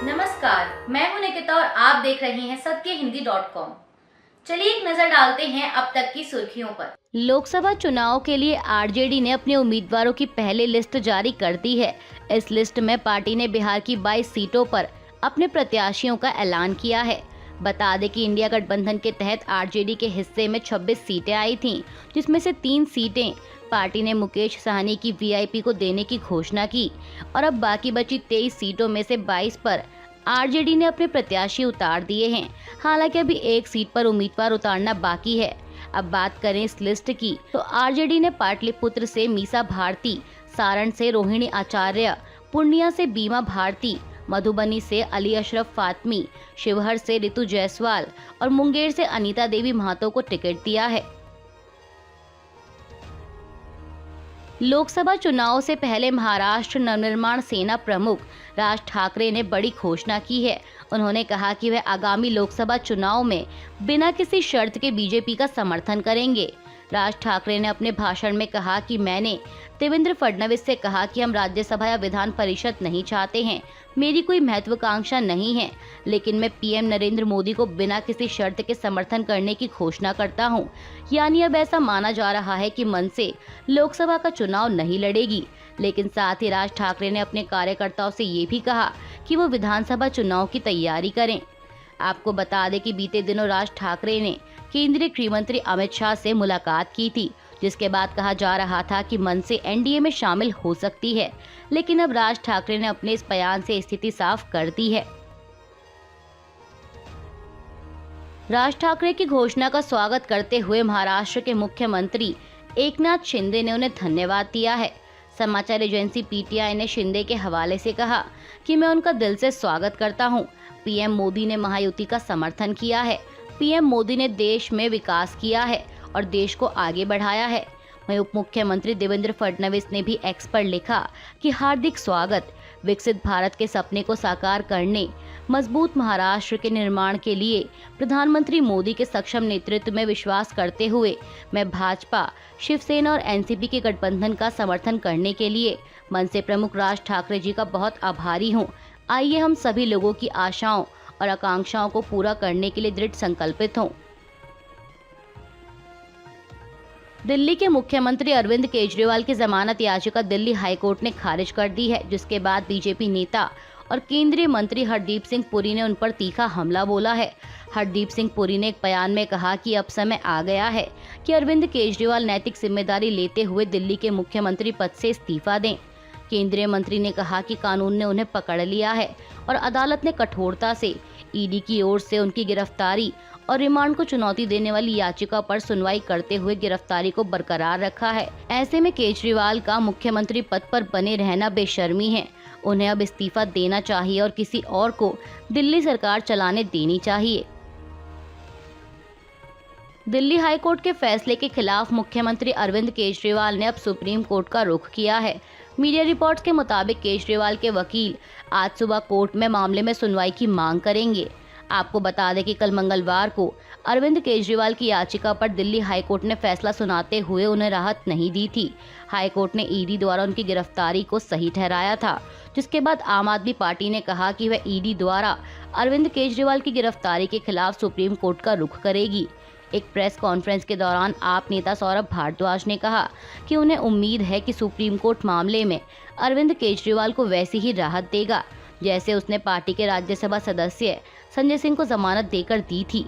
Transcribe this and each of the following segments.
नमस्कार, मैं हूं निकिता और आप देख रहे हैं सत्यहिंदी.com। चलिए एक नजर डालते हैं अब तक की सुर्खियों पर। लोकसभा चुनाव के लिए आरजेडी ने अपने उम्मीदवारों की पहली लिस्ट जारी कर दी है। इस लिस्ट में पार्टी ने बिहार की 22 सीटों पर अपने प्रत्याशियों का ऐलान किया है। बता दें कि इंडिया गठबंधन के तहत आरजेडी के हिस्से में 26 सीटें आई थीं, जिसमें से 3 सीटें पार्टी ने मुकेश सहनी की वीआईपी को देने की घोषणा की और अब बाकी बची 23 सीटों में से 22 पर आरजेडी ने अपने प्रत्याशी उतार दिए हैं। हालांकि अभी एक सीट पर उम्मीदवार उतारना बाकी है। अब बात करें इस लिस्ट की तो आरजेडी ने पाटलिपुत्र से मीसा भारती, सारण से रोहिणी आचार्य, पूर्णिया से बीमा भारती, मधुबनी से अली अशरफ फातमी, शिवहर से रितु जायसवाल और मुंगेर से अनीता देवी महतो को टिकट दिया है। लोकसभा चुनाव से पहले महाराष्ट्र नवनिर्माण सेना प्रमुख राज ठाकरे ने बड़ी घोषणा की है। उन्होंने कहा कि वह आगामी लोकसभा चुनाव में बिना किसी शर्त के बीजेपी का समर्थन करेंगे। राज ठाकरे ने अपने भाषण में कहा कि मैंने देवेंद्र फडणवीस से कहा कि हम राज्यसभा या विधान परिषद नहीं चाहते हैं, मेरी कोई महत्वाकांक्षा नहीं है, लेकिन मैं पीएम नरेंद्र मोदी को बिना किसी शर्त के समर्थन करने की घोषणा करता हूं। यानी अब ऐसा माना जा रहा है कि मन से लोकसभा का चुनाव नहीं लड़ेगी। लेकिन साथ ही राज ठाकरे ने अपने कार्यकर्ताओं से ये भी कहा कि वो विधानसभा चुनाव की तैयारी करें। आपको बता दें कि बीते दिनों राज ठाकरे ने केंद्रीय गृह मंत्री अमित शाह से मुलाकात की थी, जिसके बाद कहा जा रहा था कि मन से एनडीए में शामिल हो सकती है। लेकिन अब राज ठाकरे ने अपने इस बयान से स्थिति साफ कर दी है। राज ठाकरे की घोषणा का स्वागत करते हुए महाराष्ट्र के मुख्यमंत्री एकनाथ शिंदे ने उन्हें धन्यवाद दिया है। समाचार एजेंसी पीटीआई ने शिंदे के हवाले से कहा कि मैं उनका दिल से स्वागत करता हूं। पीएम मोदी ने महायुति का समर्थन किया है। पीएम मोदी ने देश में विकास किया है और देश को आगे बढ़ाया है। वहीं उप मुख्यमंत्री देवेंद्र फडणवीस ने भी एक्स पर लिखा कि हार्दिक स्वागत, विकसित भारत के सपने को साकार करने, मजबूत महाराष्ट्र के निर्माण के लिए प्रधानमंत्री मोदी के सक्षम नेतृत्व में विश्वास करते हुए मैं भाजपा, शिवसेना और एनसीपी के गठबंधन का समर्थन करने के लिए मन से प्रमुख राज ठाकरे जी का बहुत आभारी हूं। आइए हम सभी लोगों की आशाओं और आकांक्षाओं को पूरा करने के लिए दृढ़ संकल्पित हों। दिल्ली के मुख्यमंत्री अरविंद केजरीवाल की जमानत याचिका दिल्ली हाईकोर्ट ने खारिज कर दी है, जिसके बाद बीजेपी नेता और केंद्रीय मंत्री हरदीप सिंह पुरी ने उन पर तीखा हमला बोला है। हरदीप सिंह पुरी ने एक बयान में कहा कि अब समय आ गया है कि अरविंद केजरीवाल नैतिक जिम्मेदारी लेते हुए दिल्ली के मुख्यमंत्री पद से इस्तीफा दें। केंद्रीय मंत्री ने कहा कि कानून ने उन्हें पकड़ लिया है और अदालत ने कठोरता से ईडी की ओर से उनकी गिरफ्तारी और रिमांड को चुनौती देने वाली याचिका पर सुनवाई करते हुए गिरफ्तारी को बरकरार रखा है। ऐसे में केजरीवाल का मुख्यमंत्री पद पर बने रहना बेशर्मी है। उन्हें अब इस्तीफा देना चाहिए और किसी और को दिल्ली सरकार चलाने देनी चाहिए। दिल्ली हाईकोर्ट के फैसले के खिलाफ मुख्यमंत्री अरविंद केजरीवाल ने अब सुप्रीम कोर्ट का रुख किया है। मीडिया रिपोर्ट्स के मुताबिक केजरीवाल के वकील आज सुबह कोर्ट में मामले में सुनवाई की मांग करेंगे। आपको बता दें कि कल मंगलवार को अरविंद केजरीवाल की याचिका पर दिल्ली हाईकोर्ट ने फैसला सुनाते हुए उन्हें राहत नहीं दी थी। हाईकोर्ट ने ईडी द्वारा उनकी गिरफ्तारी को सही ठहराया था, जिसके बाद आम आदमी पार्टी ने कहा कि वह ईडी द्वारा अरविंद केजरीवाल की गिरफ्तारी के खिलाफ सुप्रीम कोर्ट का रुख करेगी। एक प्रेस कॉन्फ्रेंस के दौरान आप नेता सौरभ भारद्वाज ने कहा कि उन्हें उम्मीद है कि सुप्रीम कोर्ट मामले में अरविंद केजरीवाल को वैसी ही राहत देगा जैसे उसने पार्टी के राज्यसभा सदस्य संजय सिंह को जमानत देकर दी थी।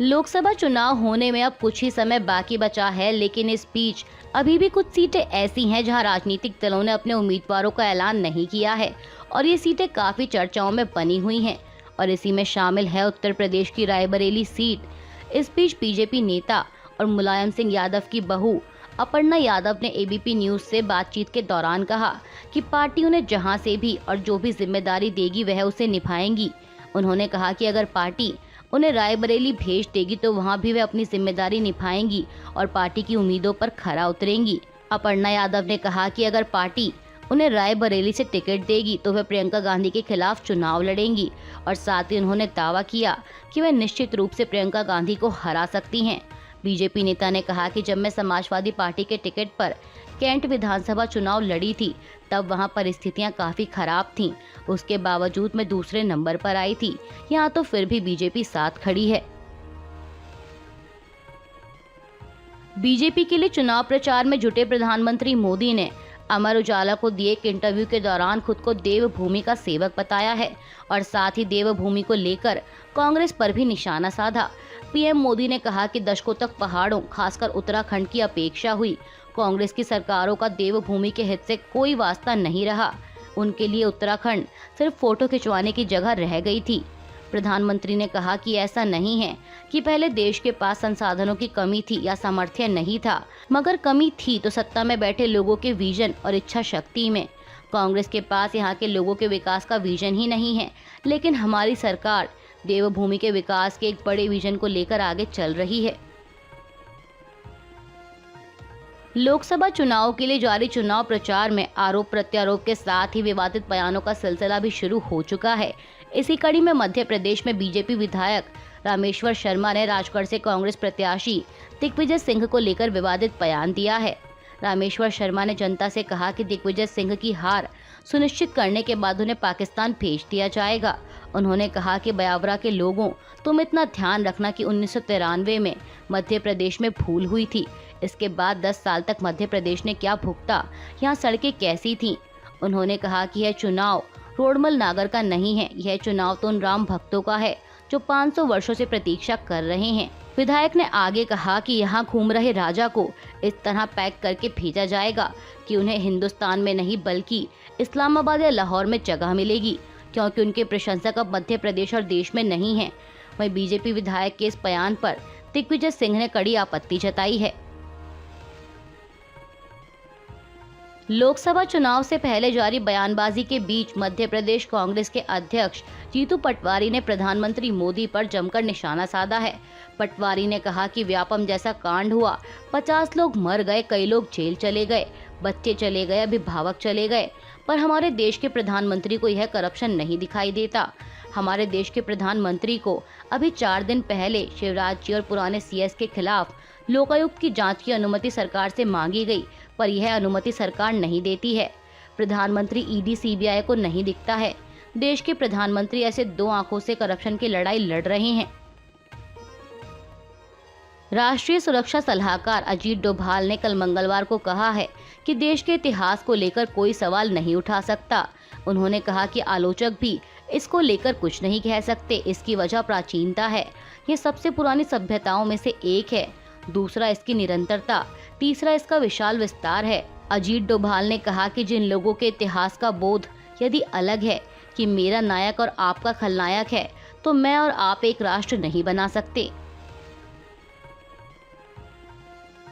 लोकसभा चुनाव होने में अब कुछ ही समय बाकी बचा है, लेकिन इस बीच अभी भी कुछ सीटें ऐसी हैं जहां राजनीतिक दलों ने अपने उम्मीदवारों का ऐलान नहीं किया है और ये सीटें काफी चर्चाओं में बनी हुई हैं और इसी में शामिल है उत्तर प्रदेश की रायबरेली सीट। इस बीच बीजेपी नेता और मुलायम सिंह यादव की बहू अपर्णा यादव ने एबीपी न्यूज से बातचीत के दौरान कहा कि पार्टी उन्हें जहां से भी और जो भी जिम्मेदारी देगी वह उसे निभाएंगी। उन्होंने कहा कि अगर पार्टी उन्हें रायबरेली भेज देगी तो वहां भी वे अपनी जिम्मेदारी निभाएंगी और पार्टी की उम्मीदों पर खरा उतरेंगी। अपर्णा यादव ने कहा कि अगर पार्टी उन्हें रायबरेली से टिकट देगी तो वे प्रियंका गांधी के खिलाफ चुनाव लड़ेंगी और साथ ही उन्होंने दावा किया कि वे निश्चित रूप से प्रियंका गांधी को हरा सकती हैं। बीजेपी नेता ने कहा कि जब मैं समाजवादी पार्टी के टिकट पर कैंट विधानसभा चुनाव लड़ी थी तब वहां परिस्थितियां काफी खराब थीं। उसके बावजूद मैं दूसरे नंबर पर आई थी। यहाँ तो फिर भी बीजेपी साथ खड़ी है। बीजेपी के लिए चुनाव प्रचार में जुटे प्रधानमंत्री मोदी ने अमर उजाला को दिए एक इंटरव्यू के दौरान खुद को देवभूमि का सेवक बताया है और साथ ही देवभूमि को लेकर कांग्रेस पर भी निशाना साधा। पीएम मोदी ने कहा कि दशकों तक पहाड़ों, खासकर उत्तराखंड की अपेक्षा हुई। कांग्रेस की सरकारों का देवभूमि के हित से कोई वास्ता नहीं रहा। उनके लिए उत्तराखंड सिर्फ फोटो खिंचवाने की जगह रह गई थी। प्रधानमंत्री ने कहा कि ऐसा नहीं है कि पहले देश के पास संसाधनों की कमी थी या सामर्थ्य नहीं था, मगर कमी थी तो सत्ता में बैठे लोगों के विजन और इच्छा शक्ति में। कांग्रेस के पास यहाँ के लोगों के विकास का विजन ही नहीं है, लेकिन हमारी सरकार देवभूमि के विकास के एक बड़े विजन को लेकर आगे चल रही है। लोकसभा चुनाव के लिए जारी चुनाव प्रचार में आरोप प्रत्यारोप के साथ ही विवादित बयानों का सिलसिला भी शुरू हो चुका है। इसी कड़ी में मध्य प्रदेश में बीजेपी विधायक रामेश्वर शर्मा ने राजगढ़ से कांग्रेस प्रत्याशी दिग्विजय सिंह को लेकर विवादित बयान दिया है। रामेश्वर शर्मा ने जनता से कहा कि दिग्विजय सिंह की हार सुनिश्चित करने के बाद उन्हें पाकिस्तान भेज दिया जाएगा। उन्होंने कहा कि ब्यावरा के लोगों, तुम इतना ध्यान रखना कि 1993 में मध्य प्रदेश में भूल हुई थी। इसके बाद 10 साल तक मध्य प्रदेश ने क्या भुगता, यहाँ सड़कें कैसी थीं। उन्होंने कहा कि यह चुनाव रोडमल नागर का नहीं है, यह चुनाव तो उन राम भक्तों का है जो 500 वर्षों से प्रतीक्षा कर रहे हैं। विधायक ने आगे कहा कि यहाँ घूम रहे राजा को इस तरह पैक करके भेजा जाएगा कि उन्हें हिंदुस्तान में नहीं बल्कि इस्लामाबाद या लाहौर में जगह मिलेगी, क्योंकि उनके प्रशंसक अब मध्य प्रदेश और देश में नहीं है। वहीं बीजेपी विधायक के इस बयान पर दिग्विजय सिंह ने कड़ी आपत्ति जताई है। लोकसभा चुनाव से पहले जारी बयानबाजी के बीच मध्य प्रदेश कांग्रेस के अध्यक्ष जीतू पटवारी ने प्रधानमंत्री मोदी पर जमकर निशाना साधा है। पटवारी ने कहा कि व्यापम जैसा कांड हुआ, 50 लोग मर गए, कई लोग जेल चले गए, बच्चे चले गए, अभिभावक चले गए, पर हमारे देश के प्रधानमंत्री को यह करप्शन नहीं दिखाई देता। हमारे देश के प्रधानमंत्री को अभी 4 दिन पहले शिवराज जी और पुराने सीएस के खिलाफ लोकायुक्त की जांच की अनुमति सरकार से मांगी गई, पर यह अनुमति सरकार नहीं देती है। प्रधानमंत्री ईडी सीबीआई को नहीं दिखता है। देश के प्रधानमंत्री ऐसे 2 आंखों से करप्शन की लड़ाई लड़ रहे हैं। राष्ट्रीय सुरक्षा सलाहकार अजीत डोभाल ने कल मंगलवार को कहा है कि देश के इतिहास को लेकर कोई सवाल नहीं उठा सकता। उन्होंने कहा कि आलोचक भी इसको लेकर कुछ नहीं कह सकते। इसकी वजह प्राचीनता है, ये सबसे पुरानी सभ्यताओं में से एक है। दूसरा इसकी निरंतरता, तीसरा इसका विशाल विस्तार है। अजीत डोभाल ने कहा कि जिन लोगों के इतिहास का बोध यदि अलग है कि मेरा नायक और आपका खलनायक है, तो मैं और आप एक राष्ट्र नहीं बना सकते।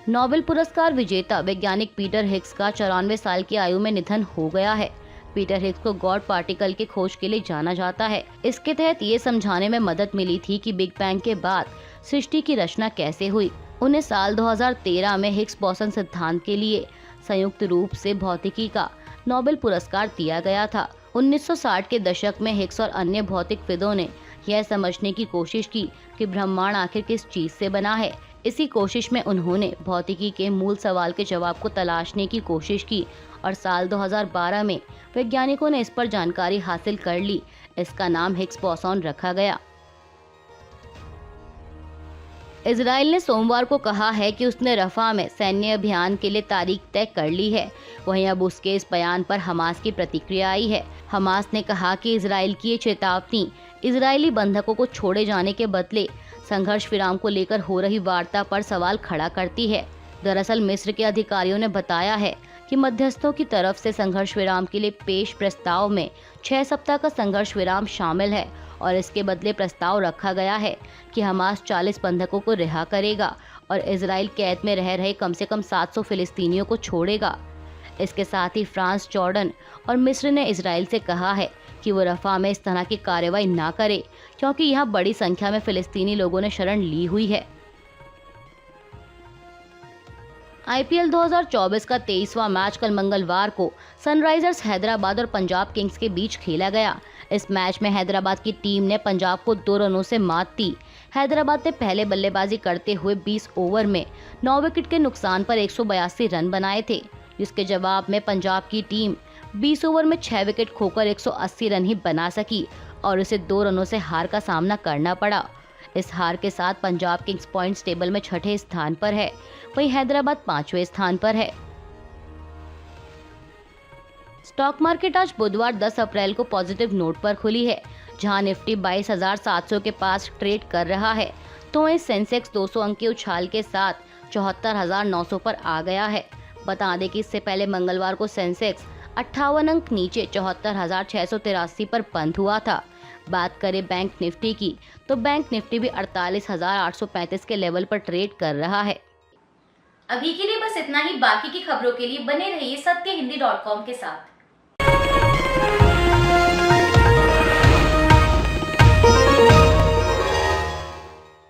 नोबेल पुरस्कार विजेता वैज्ञानिक पीटर हिग्स का 94 साल की आयु में निधन हो गया है। पीटर हिग्स को गॉड पार्टिकल की खोज के लिए जाना जाता है। इसके तहत ये समझाने में मदद मिली थी कि बिग बैंग के बाद सृष्टि की रचना कैसे हुई। उन्हें साल 2013 में हिग्स बोसन सिद्धांत के लिए संयुक्त रूप से भौतिकी का नोबेल पुरस्कार दिया गया था। 1960 के दशक में हिग्स और अन्य भौतिकविदों ने यह समझने की कोशिश की कि ब्रह्मांड आखिर किस चीज से बना है। इसी कोशिश में उन्होंने भौतिकी के मूल सवाल के जवाब को तलाशने की कोशिश की और साल 2012 में वैज्ञानिकों ने इस पर जानकारी हासिल कर ली। इसका नाम हिग्स बोसॉन रखा गया। इजराइल ने सोमवार को कहा है कि उसने रफा में सैन्य अभियान के लिए तारीख तय कर ली है। वहीं अब उसके इस बयान पर हमास की प्रतिक्रिया आई है। हमास ने कहा कि इजराइल की ये चेतावनी इजरायली बंधकों को छोड़े जाने के बदले संघर्ष विराम को लेकर हो रही वार्ता पर सवाल खड़ा करती है। दरअसल मिस्र के अधिकारियों ने बताया है कि मध्यस्थों की तरफ से संघर्ष विराम के लिए पेश प्रस्ताव में 6 सप्ताह का संघर्ष विराम शामिल है और इसके बदले प्रस्ताव रखा गया है कि हमास 40 बंधकों को रिहा करेगा और इजराइल कैद में रह रहे कम से कम 700 फिलिस्तीनियों को छोड़ेगा। इसके साथ ही फ्रांस, जॉर्डन और मिस्र ने इजराइल से कहा है कि वो रफा में इस तरह की कार्रवाई ना करे, क्योंकि यहाँ बड़ी संख्या में फिलिस्तीनी लोगों ने शरण ली हुई है। आईपीएल 2024 का 23वां मैच कल मंगलवार को सनराइजर्स हैदराबाद और पंजाब किंग्स के बीच खेला गया। इस मैच में हैदराबाद की टीम ने पंजाब को 2 रनों से मात दी। हैदराबाद ने पहले बल्लेबाजी करते हुए 20 ओवर में 9 विकेट के नुकसान पर 182 रन बनाए थे, जिसके जवाब में पंजाब की टीम 20 ओवर में 6 विकेट खोकर 180 रन ही बना सकी और उसे 2 रनों से हार का सामना करना पड़ा। इस हार के साथ पंजाब किंग्स पॉइंट्स टेबल में 6ठे स्थान पर है, वहीं हैदराबाद 5वें स्थान पर है। स्टॉक मार्केट आज बुधवार 10 अप्रैल को पॉजिटिव नोट पर खुली है, जहां निफ्टी 22,700 के पास ट्रेड कर रहा है, तो वहीं सेंसेक्स 200 अंक के उछाल के साथ 74,900 पर आ गया है। बता दें कि इससे पहले मंगलवार को सेंसेक्स 58 अंक नीचे 74,683 पर बंद हुआ था। बात करें बैंक निफ्टी की, तो बैंक निफ्टी भी 48,835 के लेवल पर ट्रेड कर रहा है। अभी के लिए बस इतना ही। बाकी की खबरों के लिए बने रहिए सत्यहिंदी.com के साथ।